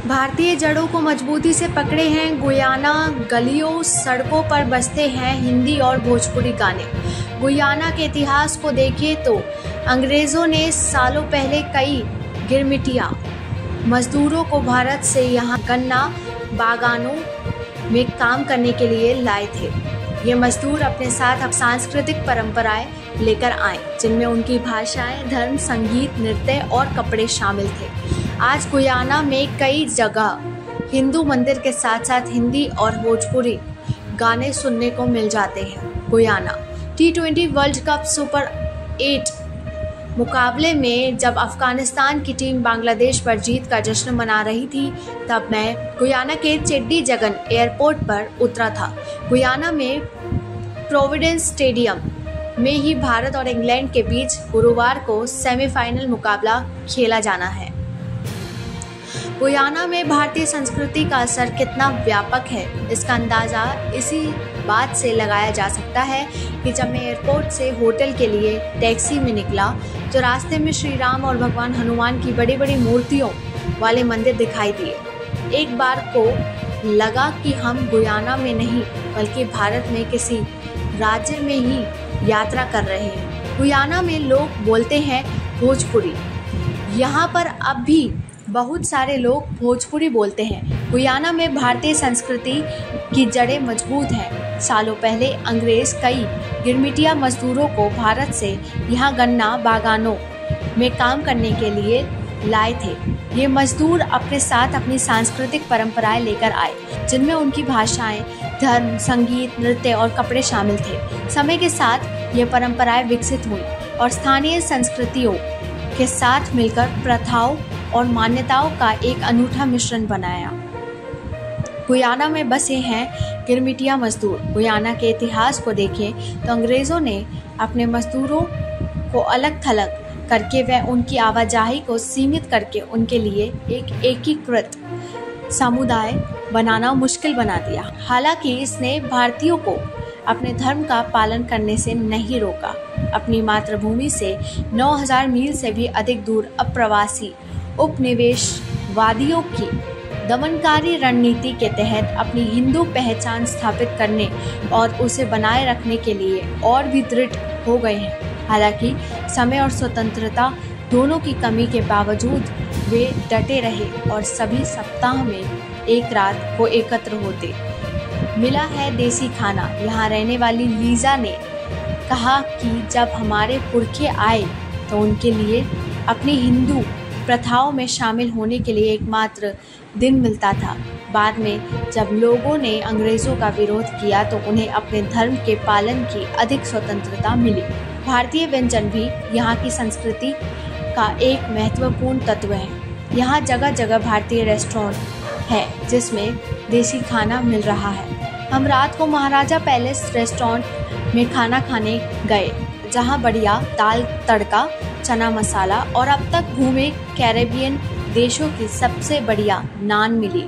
भारतीय जड़ों को मजबूती से पकड़े हैं गुयाना, गलियों सड़कों पर बजते हैं हिंदी और भोजपुरी गाने। गुयाना के इतिहास को देखें तो अंग्रेज़ों ने सालों पहले कई गिरमिटिया मजदूरों को भारत से यहाँ गन्ना बागानों में काम करने के लिए लाए थे। ये मजदूर अपने साथ सांस्कृतिक परंपराएं लेकर आए, जिनमें उनकी भाषाएं, धर्म, संगीत, नृत्य और कपड़े शामिल थे। आज गुयाना में कई जगह हिंदू मंदिर के साथ साथ हिंदी और भोजपुरी गाने सुनने को मिल जाते हैं। Guyana T20 world cup super 8 मुकाबले में जब अफगानिस्तान की टीम बांग्लादेश पर जीत का जश्न मना रही थी, तब मैं गुयाना के चेड्डी जगन एयरपोर्ट पर उतरा था। गुयाना में प्रोविडेंस स्टेडियम में ही भारत और इंग्लैंड के बीच गुरुवार को सेमीफाइनल मुकाबला खेला जाना है। गुयाना में भारतीय संस्कृति का असर कितना व्यापक है, इसका अंदाज़ा इसी बात से लगाया जा सकता है कि जब मैं एयरपोर्ट से होटल के लिए टैक्सी में निकला तो रास्ते में श्री राम और भगवान हनुमान की बड़ी बड़ी मूर्तियों वाले मंदिर दिखाई दिए। एक बार को लगा कि हम गुयाना में नहीं बल्कि भारत में किसी राज्य में ही यात्रा कर रहे हैं। गुयाना में लोग बोलते हैं भोजपुरी। यहाँ पर अब भी बहुत सारे लोग भोजपुरी बोलते हैं। गुयाना में भारतीय संस्कृति की जड़ें मजबूत हैं। सालों पहले अंग्रेज कई गिरमिटिया मजदूरों को भारत से यहाँ गन्ना बागानों में काम करने के लिए लाए थे। ये मजदूर अपने साथ अपनी सांस्कृतिक परंपराएं लेकर आए, जिनमें उनकी भाषाएं, धर्म, संगीत, नृत्य और कपड़े शामिल थे। समय के साथ ये परंपराएं विकसित हुई और स्थानीय संस्कृतियों के साथ मिलकर प्रथाओं और मान्यताओं का एक अनूठा मिश्रण बनाया। गुयाना में बसे हैं गिरमिटिया मजदूर। गुयाना के इतिहास को देखें तो अंग्रेज़ों ने अपने मजदूरों को अलग थलग करके व उनकी आवाजाही को सीमित करके उनके लिए एक एकीकृत समुदाय बनाना मुश्किल बना दिया। हालांकि इसने भारतीयों को अपने धर्म का पालन करने से नहीं रोका। अपनी मातृभूमि से 9000 मील से भी अधिक दूर अप्रवासी उपनिवेशवादियों की दमनकारी रणनीति के तहत अपनी हिंदू पहचान स्थापित करने और उसे बनाए रखने के लिए और भी दृढ़ हो गए हैं। हालांकि समय और स्वतंत्रता दोनों की कमी के बावजूद वे डटे रहे और सभी सप्ताह में एक रात को एकत्र होते। मिला है देसी खाना। यहाँ रहने वाली लीजा ने कहा कि जब हमारे पुरखे आए तो उनके लिए अपनी हिंदू प्रथाओं में शामिल होने के लिए एकमात्र दिन मिलता था। बाद में जब लोगों ने अंग्रेज़ों का विरोध किया तो उन्हें अपने धर्म के पालन की अधिक स्वतंत्रता मिली। भारतीय व्यंजन भी यहाँ की संस्कृति का एक महत्वपूर्ण तत्व है। यहाँ जगह जगह भारतीय रेस्टोरेंट है जिसमें देसी खाना मिल रहा है। हम रात को महाराजा पैलेस रेस्टोरेंट में खाना खाने गए, जहाँ बढ़िया दाल तड़का, चना मसाला और अब तक घूमे कैरेबियन देशों की सबसे बढ़िया नान मिली।